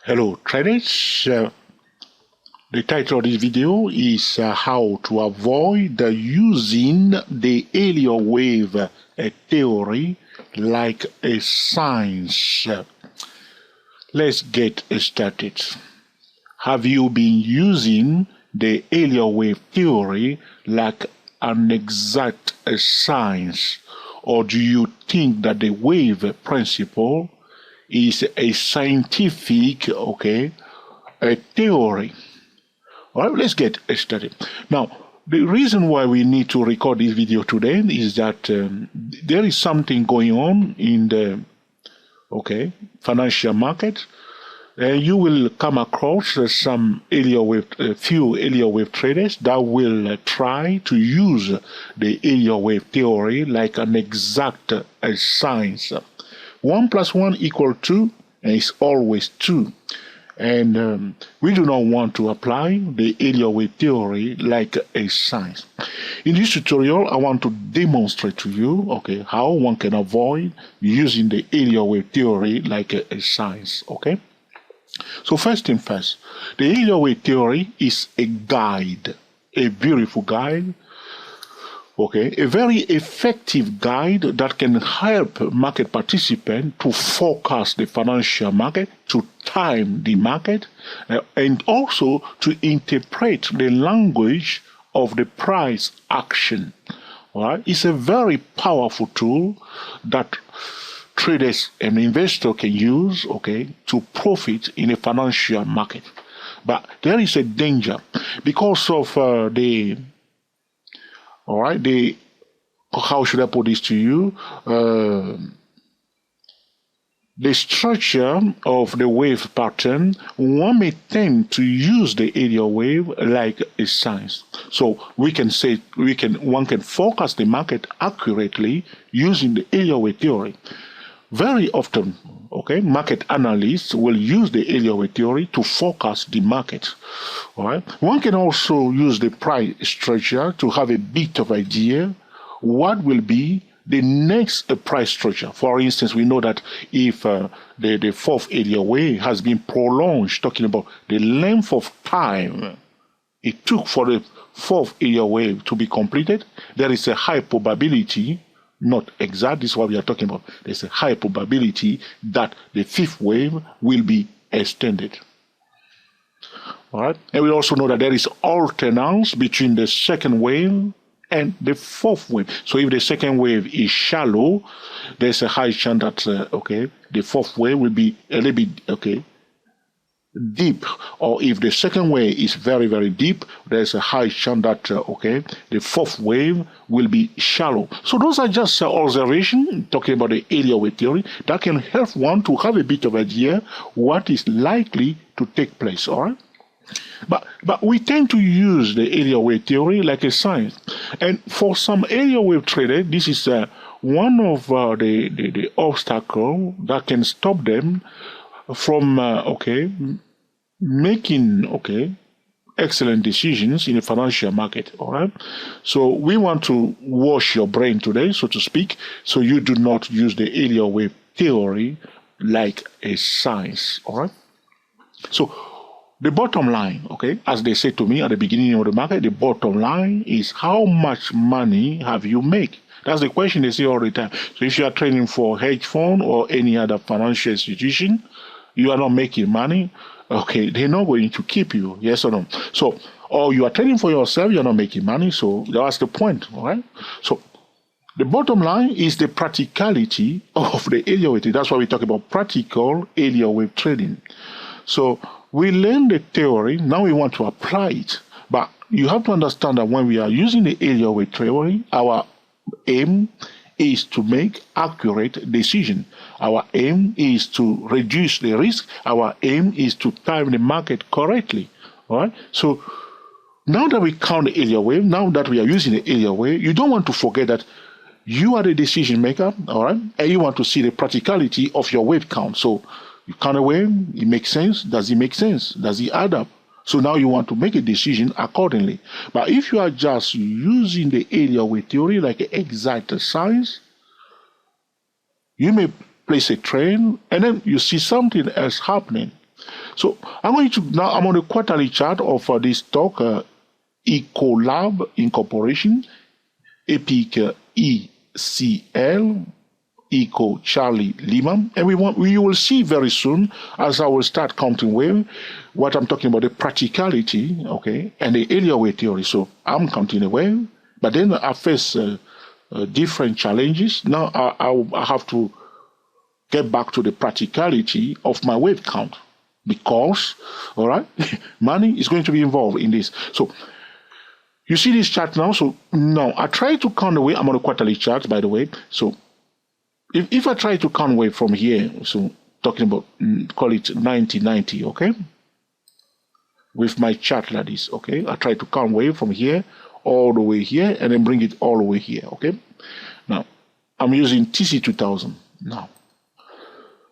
Hello traders, the title of this video is how to avoid using the Elliott wave theory like a science. Let's get started. Have you been using the Elliott wave theory like an exact science, or do you think that the wave principle is a scientific, a theory? All right, let's get started. Now, the reason why we need to record this video today is that there is something going on in the financial market. You will come across some few Elliott wave traders that will try to use the Elliott wave theory like an exact science. 1 + 1 = 2, and it's always 2. And we do not want to apply the Elliott wave theory like a science. In this tutorial, I want to demonstrate to you, how one can avoid using the Elliott wave theory like a science, So first thing first, the Elliott wave theory is a guide, a beautiful guide, a very effective guide that can help market participants to forecast the financial market, to time the market, and also to interpret the language of the price action. All right? It's a very powerful tool that traders and investors can use, to profit in a financial market. But there is a danger because of how should I put this to you? The structure of the wave pattern, one may tend to use the Elliott wave like a science. So one can forecast the market accurately using the Elliott wave theory. Very often, market analysts will use the Elliott wave theory to forecast the market. All right. One can also use the price structure to have a bit of idea what will be the next price structure. For instance, we know that if the fourth Elliott wave has been prolonged, talking about the length of time it took for the fourth Elliott wave to be completed, there is a high probability, not exact, this is what we are talking about, there's a high probability that the fifth wave will be extended. All right. And we also know that there is alternance between the second wave and the fourth wave. So if the second wave is shallow, there's a high chance that the fourth wave will be a little bit deep. Or if the second wave is very, very deep, there's a high chance that the fourth wave will be shallow. So those are just observations talking about the Elliott wave theory that can help one to have a bit of idea what is likely to take place. All right. But we tend to use the Elliott wave theory like a science. And for some Elliott wave traders, this is one of the obstacles that can stop them from making excellent decisions in the financial market. All right. So we want to wash your brain today, so to speak, so you do not use the Elliott wave theory like a science. All right. So the bottom line, as they say to me at the beginning of the market, the bottom line is how much money have you made? That's the question they say all the time. So if you are trading for hedge fund or any other financial institution, you are not making money, they're not going to keep you, yes or no? So, or you are trading for yourself, you're not making money, so that's the point, all right? So the bottom line is the practicality of the Elliott wave. That's why we talk about practical Elliott wave trading. So we learn the theory, now we want to apply it. But you have to understand that when we are using the Elliott wave theory, our aim is to make accurate decisions. Our aim is to reduce the risk. Our aim is to time the market correctly. All right? So now that we count the Elliott wave, now that we are using the Elliott wave, you don't want to forget that you are the decision maker, all right? And you want to see the practicality of your wave count. So you count a wave, it makes sense. Does it make sense? Does it add up? So now you want to make a decision accordingly. But if you are just using the Elliott wave theory like an exact science, you may place a trade and then you see something else happening. So I'm going to, now I'm on the quarterly chart of this stock, Ecolab Incorporation, Epic ECL, Eco Charlie Lima, and we will see very soon, as I will start counting wave, what I'm talking about, the practicality, okay, and the Elliott wave theory. So I'm counting a wave, but then I face different challenges. Now I have to get back to the practicality of my wave count, because, all right, money is going to be involved in this. So you see this chart now. So now I try to count the wave. I'm on a quarterly chart, by the way. So if I try to count wave from here, so talking about, call it 90, okay, with my chart like this, okay, I try to count wave from here all the way here and then bring it all the way here, okay. Now I'm using TC2000 now.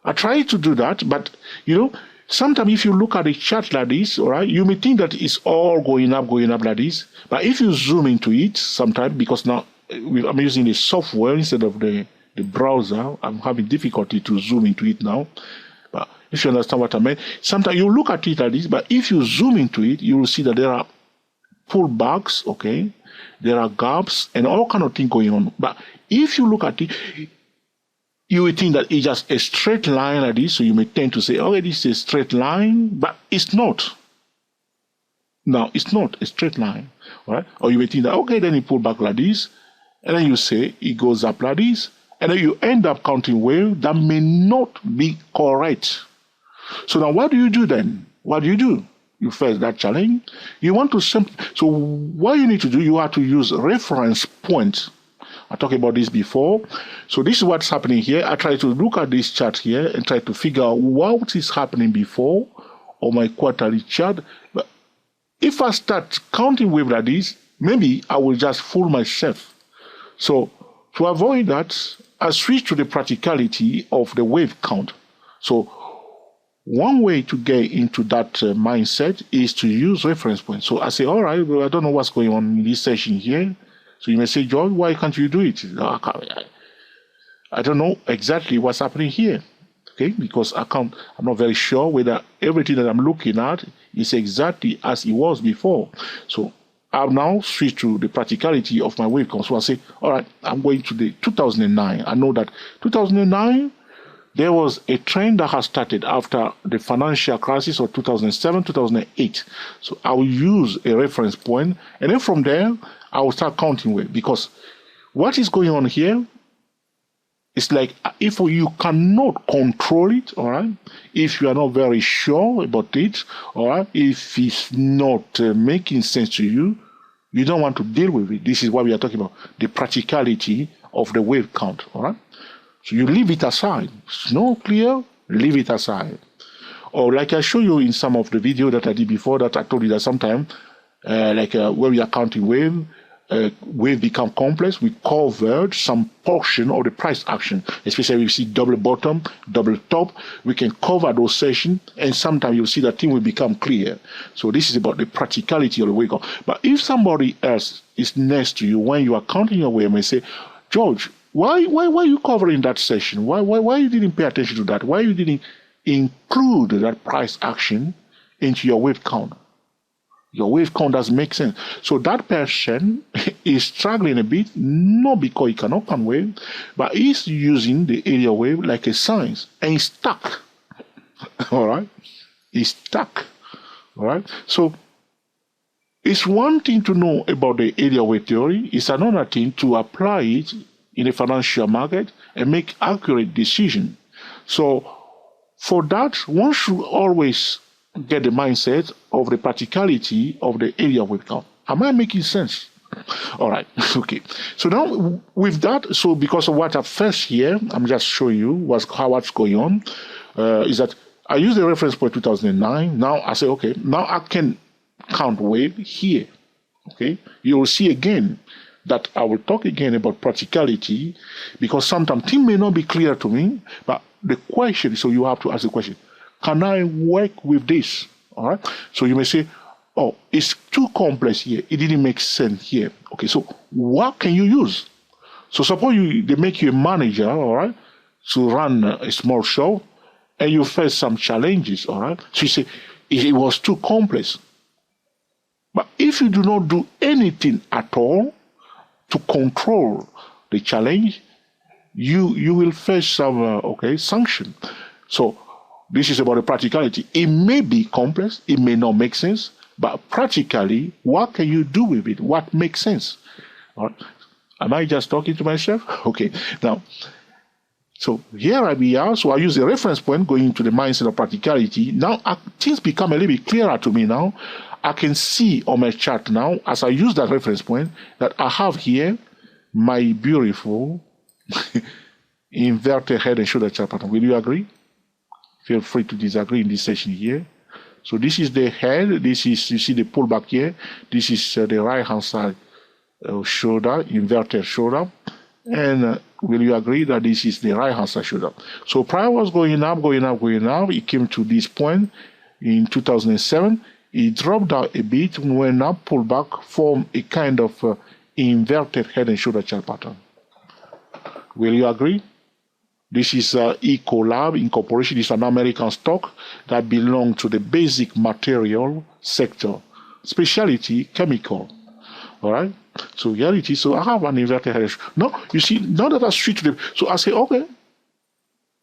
I try to do that, but you know, sometimes if you look at a chart like this, all right, you may think that it's all going up like this, but if you zoom into it sometimes, because now I'm using the software instead of the browser, I'm having difficulty to zoom into it now. But if you understand what I mean, sometimes you look at it like this, but if you zoom into it, you will see that there are pullbacks, okay, there are gaps and all kind of things going on. But if you look at it, you will think that it's just a straight line like this, so you may tend to say, oh, this is a straight line, but it's not. Now, it's not a straight line, all right? Or you may think that, okay, then it pull back like this, and then you say it goes up like this, and then you end up counting wave that may not be correct. So now what do you do then? What do? You face that challenge. You want to so what you need to do, you have to use reference point. I talked about this before. So this is what's happening here. I try to look at this chart here and try to figure out what is happening before on my quarterly chart. But if I start counting wave like this, maybe I will just fool myself. So to avoid that, I switch to the practicality of the wave count. So one way to get into that mindset is to use reference points. So I say, all right, well, I don't know what's going on in this session here. So you may say, George, why can't you do it? I don't know exactly what's happening here. Okay, because I'm not very sure whether everything that I'm looking at is exactly as it was before. So I've now switched to the practicality of my wave count. So I say, all right, I'm going to the 2009. I know that 2009, there was a trend that has started after the financial crisis of 2007, 2008. So I will use a reference point, and then from there, I will start counting wave, because what is going on here is like, if you cannot control it, all right, if you are not very sure about it, all right, if it's not making sense to you, you don't want to deal with it. This is what we are talking about, the practicality of the wave count, all right? So you leave it aside. It's not clear, leave it aside. Or like I show you in some of the video that I did before, that I told you that sometimes, when we are counting wave become complex, we covered some portion of the price action, especially if you see double bottom, double top, we can cover those sessions, and sometimes you'll see that thing will become clear. So this is about the practicality of the wake up. But if somebody else is next to you when you are counting your wave and say, George, why you covering that session? Why you didn't pay attention to that? Why you didn't include that price action into your wave count? Your wave count doesn't make sense. So that person is struggling a bit, not because he cannot count wave, but he's using the area wave like a science, and he's stuck. All right? He's stuck. All right? So it's one thing to know about the area wave theory. It's another thing to apply it in the financial market and make accurate decisions. So for that, one should always get the mindset of the practicality of the area wave count. Am I making sense? All right, okay. So now with that, so because of what I first here, I'm just showing you what's going on, is that I use the reference point 2009. Now I say, okay, now I can count wave here. Okay, you will see again that I will talk again about practicality, because sometimes things may not be clear to me, but the question, so you have to ask the question, can I work with this? All right. So you may say, oh, it's too complex here. It didn't make sense here. Okay, so what can you use? So suppose they make you a manager, all right, to run a small shop, and you face some challenges, all right? So you say, it was too complex. But if you do not do anything at all to control the challenge, you will face some sanction. So this is about the practicality. It may be complex, it may not make sense, but practically, what can you do with it? What makes sense? All right. Am I just talking to myself? Okay. Now, so here we are. So I use the reference point going into the mindset of practicality. Now things become a little bit clearer to me now. I can see on my chart now, as I use that reference point, that I have here my beautiful inverted head and shoulder chart pattern. Will you agree? Feel free to disagree in this session here. So this is the head. This is, you see the pullback here. This is the right hand side shoulder, inverted shoulder. And will you agree that this is the right hand side shoulder? So prior was going up, going up, going up. It came to this point in 2007. It dropped down a bit, went up, pulled back, formed a kind of inverted head and shoulder chart pattern. Will you agree? This is Ecolab Incorporation. This is an American stock that belongs to the basic material sector, specialty chemical. All right. So here it is. So I have an inverted head. No, you see, now that I switch to the, so I say, okay.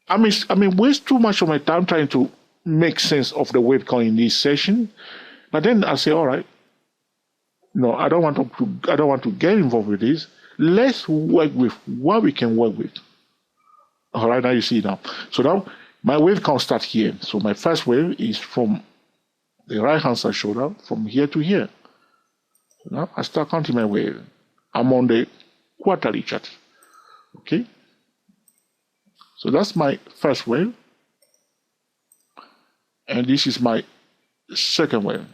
I mean, waste too much of my time trying to make sense of the wave count in this session, but then I say, all right. No, I don't want to get involved with this. Let's work with what we can work with. All right, now you see now. So now my wave count starts here. So my first wave is from the right hand side shoulder from here to here. So now I start counting my wave. I'm on the quarterly chart. Okay. So that's my first wave. And this is my second wave.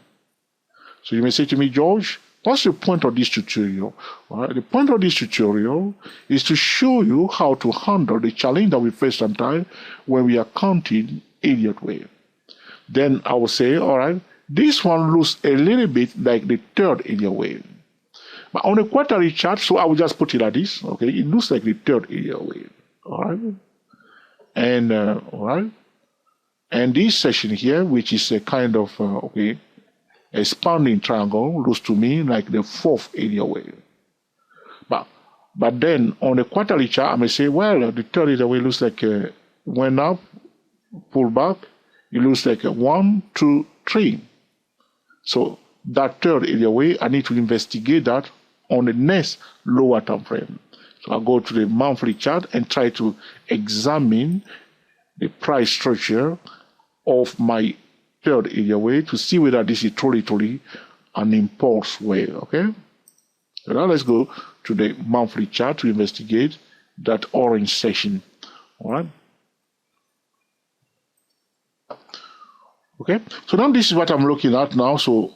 So you may say to me, George, what's the point of this tutorial? Well, the point of this tutorial is to show you how to handle the challenge that we face sometimes when we are counting Elliott wave. Then I will say, all right, this one looks a little bit like the third Elliott wave. But on a quarterly chart, so I will just put it like this, okay? It looks like the third Elliott wave, all right? And, all right? And this section here, which is a kind of, expanding triangle, looks to me like the fourth Elliott wave. But then on the quarterly chart, I may say, well, the third Elliott wave looks like went up, pulled back. It looks like 1, 2, 3. So that third Elliott wave, I need to investigate that on the next lower time frame. So I go to the monthly chart and try to examine the price structure of my third Elliott wave to see whether this is truly an impulse wave. Okay. So now let's go to the monthly chart to investigate that orange section. All right. Okay. So now this is what I'm looking at now. So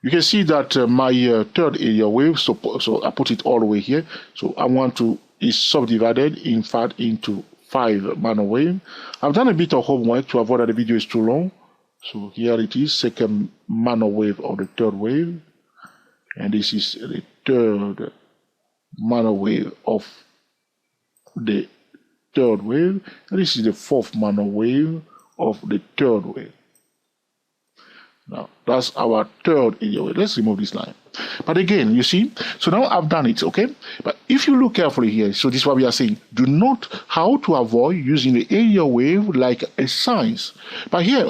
you can see that my third Elliott wave. So I put it all the way here. So I want to is subdivided in fact into 5 mana wave. I've done a bit of homework to avoid that the video is too long. So here it is, second mana wave of the third wave. And this is the third mana wave of the third wave. And this is the fourth mana wave of the third wave. Now, that's our third Elliott wave. Let's remove this line. But again, you see, so now I've done it, okay? But if you look carefully here, so this is what we are saying. Do not, how to avoid using the Elliott wave like a science. But here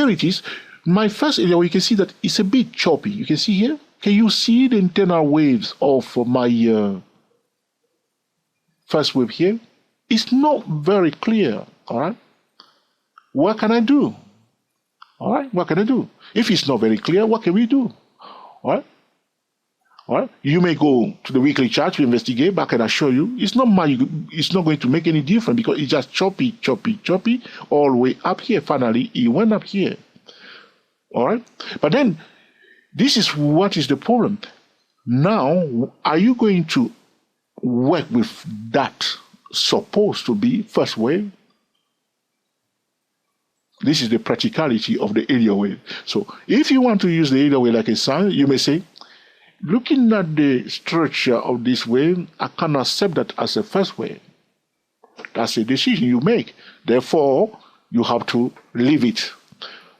it is. My first Elliott wave, you can see that it's a bit choppy. You can see here. Can you see the internal waves of my first wave here? It's not very clear, all right? What can I do? All right, what can I do? If it's not very clear, what can we do? All right? All right? You may go to the weekly chart to investigate, but I can assure you, it's not going to make any difference because it's just choppy, all the way up here. Finally, it went up here. All right? But then, this is what is the problem. Now, are you going to work with that supposed to be first wave? This is the practicality of the Elliott wave. So if you want to use the Elliott wave like a sign, you may say, looking at the structure of this wave, I can accept that as a first wave. That's a decision you make. Therefore, you have to leave it.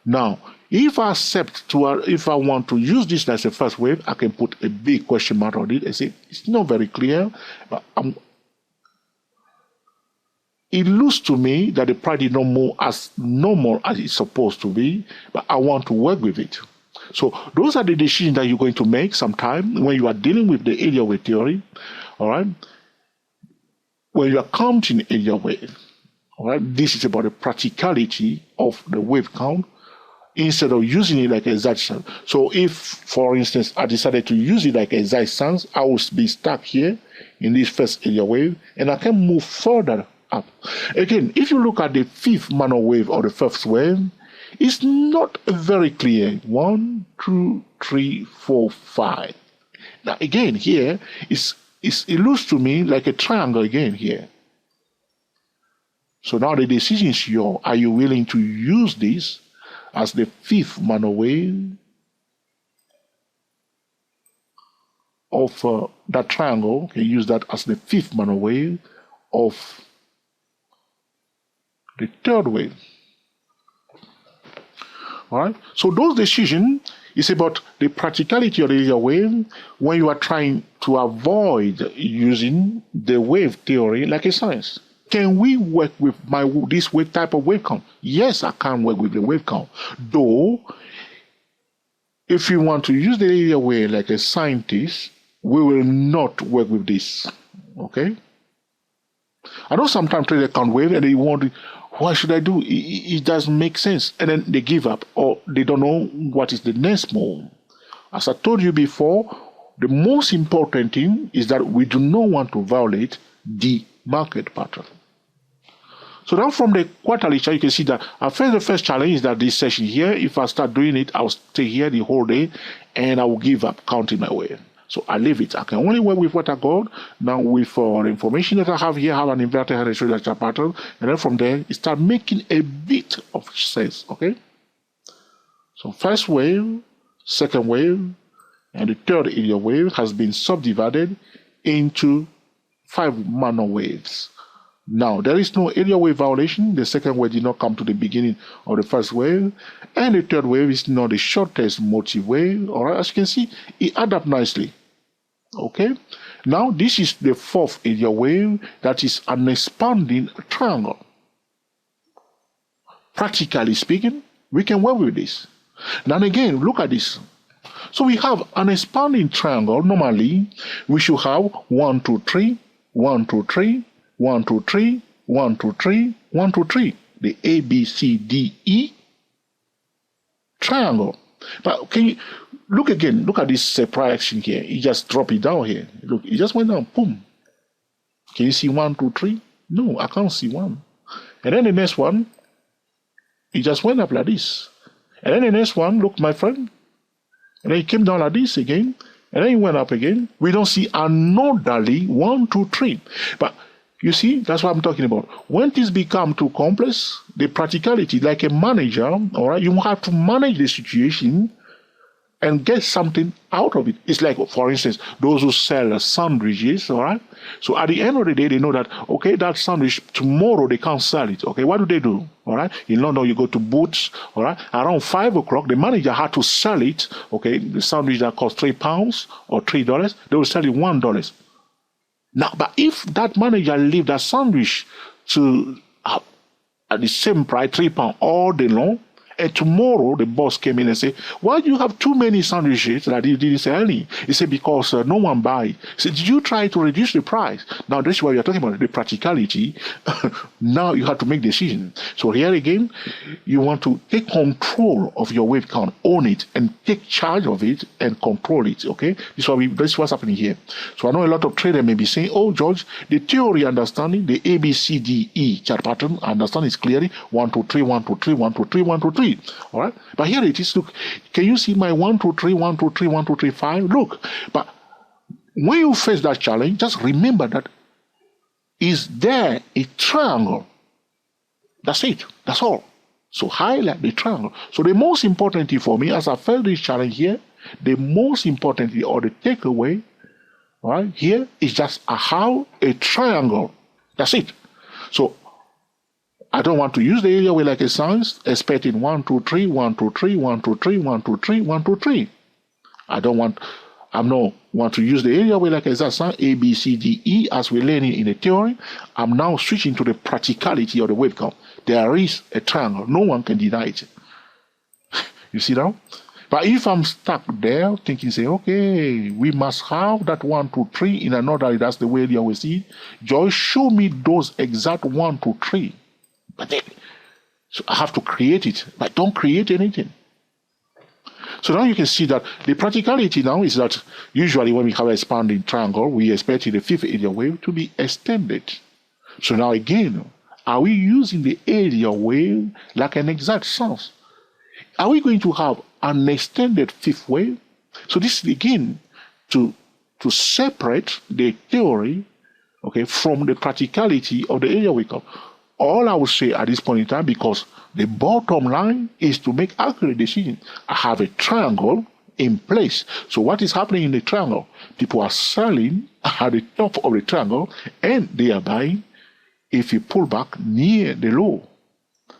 Now, if I want to use this as a first wave, I can put a big question mark on it and say, it's not very clear, but it looks to me that the price did not move as normal as it's supposed to be, but I want to work with it. So those are the decisions that you're going to make sometime when you are dealing with the area wave theory, all right? When you are counting area wave, all right? This is about the practicality of the wave count instead of using it like a zigzag. So if, for instance, I decided to use it like a zigzag, I will be stuck here in this first area wave, and I can move further up. Again, if you look at the fifth manual wave or the first wave, it's not very clear. 1, 2, 3, 4, 5. Now again, here it looks to me like a triangle again here. So now the decision is yours. Are you willing to use this as the fifth manual wave of that triangle? You can use that as the fifth manual wave of the third wave. All right. So those decisions is about the practicality of the area wave when you are trying to avoid using the wave theory like a science. Can we work with this wave type of wave count? Yes, I can work with the wave count. Though, if you want to use the area wave like a scientist, we will not work with this. Okay? I know sometimes traders count wave and they want to, what should I do? It doesn't make sense. And then they give up or they don't know what is the next move. As I told you before, the most important thing is that we do not want to violate the market pattern. So now from the quarterly chart, you can see that the first challenge is that this session here, if I start doing it, I'll stay here the whole day and I will give up counting my way. So I leave it. I can only work with what I got. Now with the information that I have here, I have an inverted head and shoulder chart pattern, and then from there, it starts making a bit of sense, okay? So first wave, second wave, and the third area wave has been subdivided into 5 manual waves. Now, there is no area wave violation. The second wave did not come to the beginning of the first wave. And the third wave is not the shortest motive wave. All right, as you can see, it adds up nicely. Okay? Now, this is the fourth area wave that is an expanding triangle. Practically speaking, we can work with this. Now, again, look at this. So we have an expanding triangle. Normally, we should have 1, 2, 3, 1, 2, 3, 1, 2, 3, 1, 2, 3, 1, 2, 3. The A, B, C, D, E triangle. But can you look again? Look at this surprise action here. You just drop it down here. Look, it just went down. Boom. Can you see 1, 2, 3? No, I can't see 1. And then the next one, it just went up like this. And then the next one, look, my friend. And then it came down like this again. And then it went up again. We don't see anotherly 1, 2, 3. But you see, that's what I'm talking about. When things become too complex, the practicality, like a manager, all right, you have to manage the situation and get something out of it. It's like, for instance, those who sell sandwiches, all right? So at the end of the day, they know that, okay, that sandwich, tomorrow they can't sell it, okay? What do? All right? In London, you go to Boots, all right? Around 5 o'clock, the manager had to sell it, okay? The sandwich that cost £3 or $3, they will sell it $1. Now, but if that manager leave that sandwich to at the same price, £3 all day long, and tomorrow the boss came in and said, why do you have too many sandwiches that you didn't sell any? He said, because no one buy. He said, did you try to reduce the price? Now, that's why we are talking about the practicality. Now you have to make decisions. So here again, you want to take control of your wave count, own it, and take charge of it and control it, okay? This is what's happening here. So I know a lot of traders may be saying, oh, George, the theory understanding, the A, B, C, D, E chart pattern, I understand it clearly, 1, 2, 3, 1, 2, 3, 1, 2, 3, 1, 2, 3. All right, but here it is. Look, can you see my 1, 2, 3, 1, 2, 3, 1, 2, 3, 5? Look, but when you face that challenge, just remember that is there a triangle? That's it. That's all. So highlight the triangle. So the most important thing for me, as I felt this challenge here, the most important thing or the takeaway, all right, here is just how a triangle. That's it. So I don't want to use the area wave like a science, expecting 1, 2, 3, 1, 2, 3, 1, 2, 3, 1, 2, 3, 1, 2, 3. I'm not want to use the area wave like a science, A, B, C, D, E, as we're learning in the theory. I'm now switching to the practicality of the wave count. There is a triangle. No one can deny it. You see now? But if I'm stuck there thinking, say, okay, we must have that 1, 2, 3 in another, that's the way they always see it. Just show me those exact 1, 2, 3. But then, so I have to create it, but don't create anything. So now you can see that the practicality now is that usually when we have an expanding triangle, we expect the fifth area wave to be extended. So now again, are we using the area wave like an exact science? Are we going to have an extended fifth wave? So this is again to separate the theory, okay, from the practicality of the area wave count. All I will say at this point in time, because the bottom line is to make accurate decisions. I have a triangle in place. So what is happening in the triangle? People are selling at the top of the triangle and they are buying if you pull back near the low.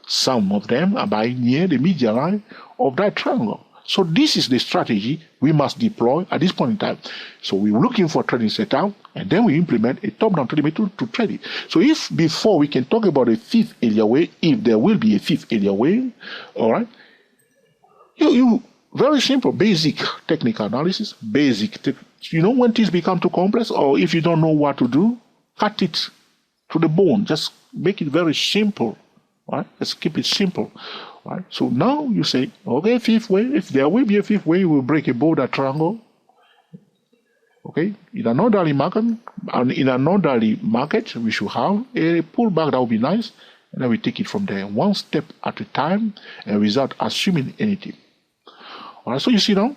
Some of them are buying near the median line of that triangle. So this is the strategy we must deploy at this point in time. So we're looking for trading setup, and then we implement a top-down trading method to trade it. So if before we can talk about a fifth area wave, if there will be a fifth area wave, all right, you very simple, basic technical analysis, when things become too complex, or if you don't know what to do, cut it to the bone. Just make it very simple. Right? Let's keep it simple. Right? So now you say, okay, fifth wave. If there will be a fifth wave, we'll break above that triangle. Okay, in an orderly market, we should have a pullback that would be nice, and then we take it from there, one step at a time, and without assuming anything. All right. So you see now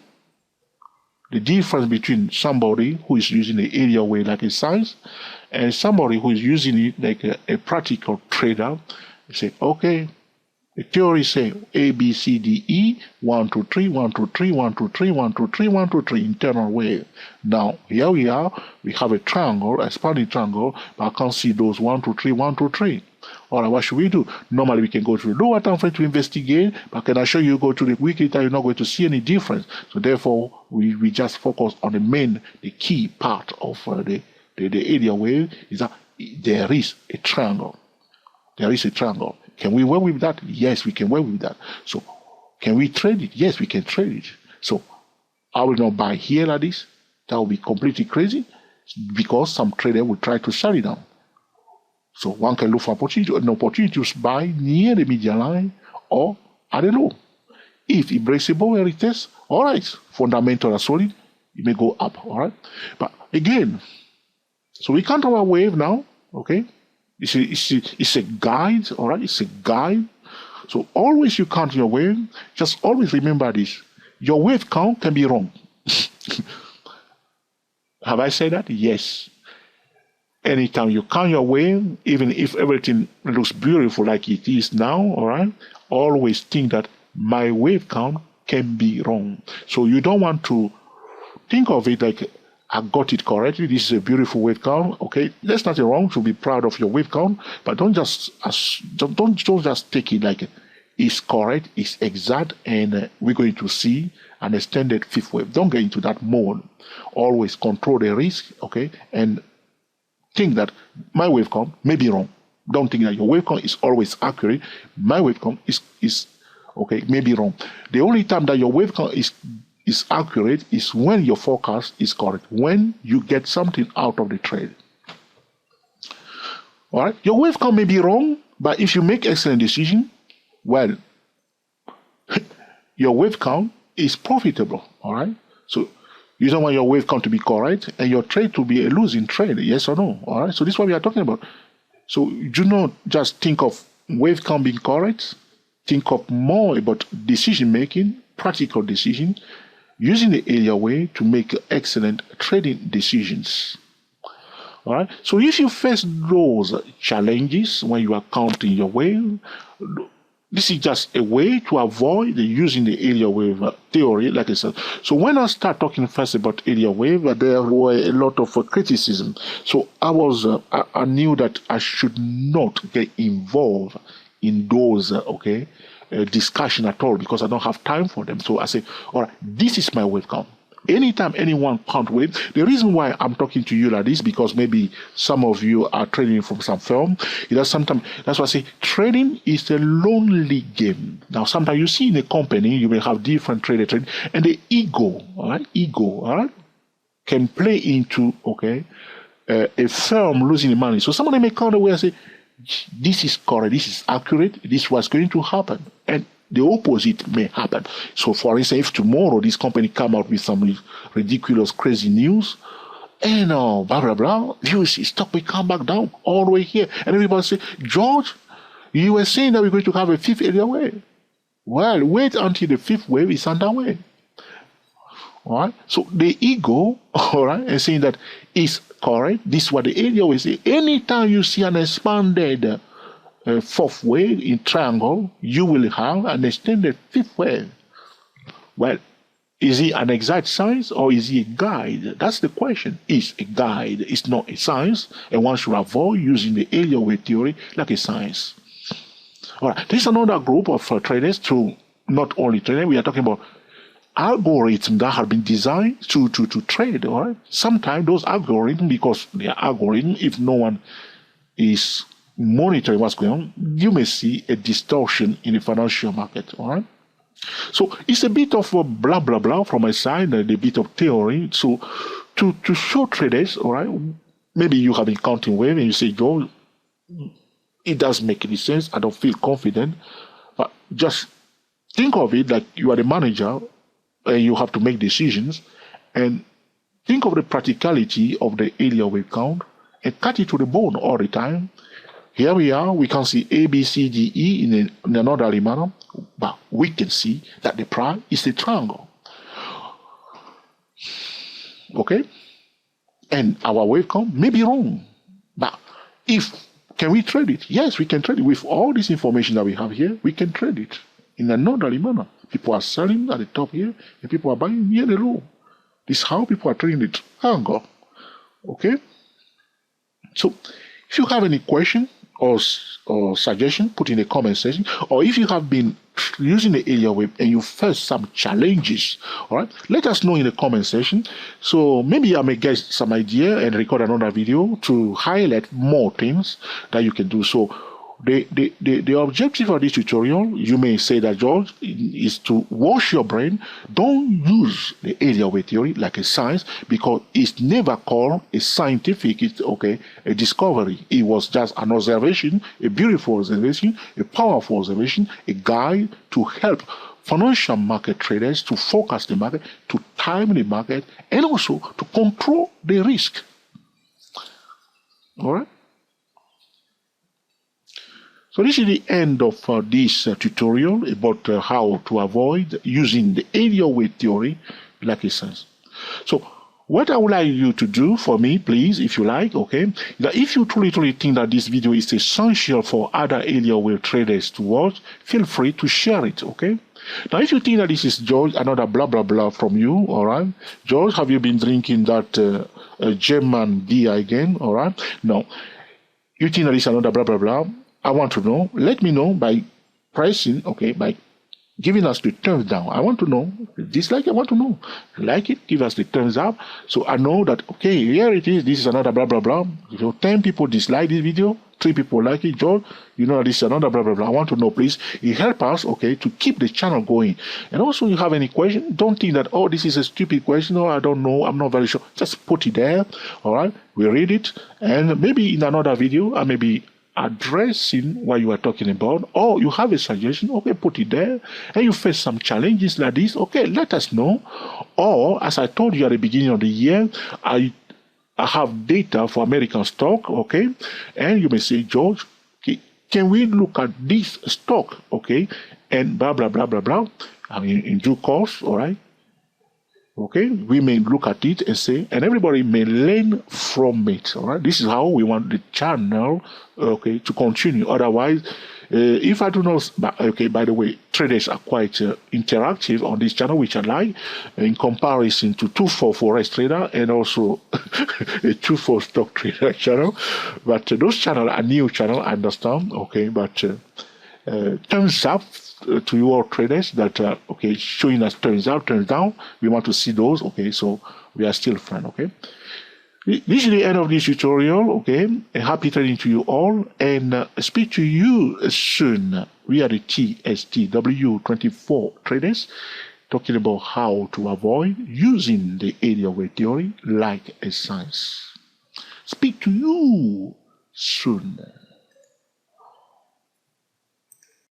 the difference between somebody who is using the area wave like a science and somebody who is using it like a practical trader. You say, okay, the theory say A, B, C, D, E, 1, 2, 3, 1, 2, 3, 1, 2, 3, 1, 2, 3, 1, 2, 3, internal wave. Now, here we are, we have a triangle, expanding triangle, but I can't see those 1, 2, 3, 1, 2, 3. All right, what should we do? Normally, we can go to the lower time frame to investigate, but can I show you go to the weekly time, you're not going to see any difference. So therefore, we just focus on the key part of the area wave is that there is a triangle. There is a triangle. Can we work with that? Yes, we can work with that. So, can we trade it? Yes, we can trade it. So, I will not buy here like this. That will be completely crazy because some trader will try to sell it down. So, one can look for an opportunity to buy near the median line or at the low. If it breaks above where it is, all right, fundamental are solid, it may go up, all right? But again, so we can't have a wave now, okay? It's a guide, all right? It's a guide. So always you count your wave. Just always remember this. Your wave count can be wrong. Have I said that? Yes. Anytime you count your wave, even if everything looks beautiful like it is now, all right? Always think that my wave count can be wrong. So you don't want to think of it like, I got it correctly. This is a beautiful wave count. Okay, there's nothing wrong to be proud of your wave count, but don't just take it like it's correct, it's exact, and we're going to see an extended fifth wave. Don't get into that mode. Always control the risk, okay, and think that my wave count may be wrong. Don't think that your wave count is always accurate. My wave count is okay, may be wrong. The only time that your wave count is accurate is when your forecast is correct, when you get something out of the trade. All right, your wave count may be wrong, but if you make excellent decision, well, your wave count is profitable. All right, so you don't want your wave count to be correct and your trade to be a losing trade, yes or no? All right, so this is what we are talking about. So do not just think of wave count being correct. Think of more about decision making, practical decision, using the area wave to make excellent trading decisions. All right. So if you face those challenges when you are counting your wave, this is just a way to avoid using the area wave theory, like I said. So when I start talking first about area wave, there were a lot of criticism. So I knew that I should not get involved in those, discussion at all because I don't have time for them. So I say, all right, this is my wave count. Anytime anyone count wave, the reason why I'm talking to you like this because maybe some of you are trading from some firm. Sometimes that's why I say trading is a lonely game. Now sometimes you see in a company you may have different traders, and the ego, all right, can play into a firm losing money. So somebody may count away and say, this is correct, this is accurate, this is what's going to happen. And the opposite may happen. So for instance, if tomorrow this company come out with some ridiculous, crazy news, and blah, blah, blah, you see stock will come back down all the way here. And everybody say, George, you were saying that we're going to have a fifth area wave. Well, wait until the fifth wave is underway. All right. So the ego, all right, is saying that is correct. This is what the area will say. Anytime you see an expanded fourth wave in triangle, you will have an extended fifth wave. Well, is it an exact science or is it a guide? That's the question. It's a guide. It's not a science, and one should avoid using the area wave theory like a science. All right. There's another group of traders to not only trade. We are talking about algorithms that have been designed to trade. All right. Sometimes those algorithms, because they are algorithms, if no one is monitoring what's going on, you may see a distortion in the financial market. All right. So it's a bit of a blah blah blah from my side, a bit of theory. So to show traders, all right, maybe you have been counting wave and you say, Joe, it doesn't make any sense. I don't feel confident. But just think of it like you are the manager and you have to make decisions, and think of the practicality of the area wave count and cut it to the bone all the time. Here we are, we can see A, B, C, D, E in an orderly manner, but we can see that the price is a triangle. Okay? And our wave count may be wrong. But can we trade it? Yes, we can trade it. With all this information that we have here, we can trade it in an orderly manner. People are selling at the top here, and people are buying near the low. This is how people are trading the triangle. Okay? So, if you have any question or suggestion, put in the comment section. Or if you have been using the area wave and you face some challenges, all right, let us know in the comment section. So maybe I may get some idea and record another video to highlight more things that you can do. So the objective of this tutorial, you may say that, George, is to wash your brain. Don't use the area wave theory like a science, because it's never called a scientific, a discovery. It was just an observation, a beautiful observation, a powerful observation, a guide to help financial market traders to focus the market, to time the market, and also to control the risk. All right? So this is the end of this tutorial about how to avoid using the area wave theory like a science. So what I would like you to do for me, please, if you like, that if you truly think that this video is essential for other area wave traders to watch, feel free to share it, okay? Now, if you think that this is George, another blah, blah, blah from you, all right? George, have you been drinking that German beer again, all right? No. You think that it's another blah, blah, blah? I want to know. Let me know by pressing, by giving us the thumbs down. I want to know. Dislike, I want to know. Like it, give us the thumbs up. So I know that, here it is. This is another blah, blah, blah. If 10 people dislike this video, 3 people like it, George, you know this is another blah, blah, blah. I want to know, please. It helps us, to keep the channel going. And also, you have any question, don't think that, this is a stupid question, or I don't know, I'm not very sure. Just put it there, all right? We read it, and maybe in another video, I may be addressing what you are talking about, or you have a suggestion, put it there, and you face some challenges like this, let us know. Or, as I told you at the beginning of the year, I have data for American stock, and you may say, George, can we look at this stock, and blah, blah, blah, blah, blah, in due course, all right? We may look at it and say, and everybody may learn from it. All right, this is how we want the channel, to continue. Otherwise, if I do not, by the way, traders are quite interactive on this channel, which I like, in comparison to 244 Forex Trader and also a 24 Stock Trader channel. But those channels are new channel, I understand. But turns up to your traders that okay, showing us turns up, turns down. We want to see those. Okay, so we are still friends. Okay. This is the end of this tutorial. Okay, happy trading to you all, and speak to you soon. We are the TSTW24 traders, talking about how to avoid using the area wave theory like a science. Speak to you soon.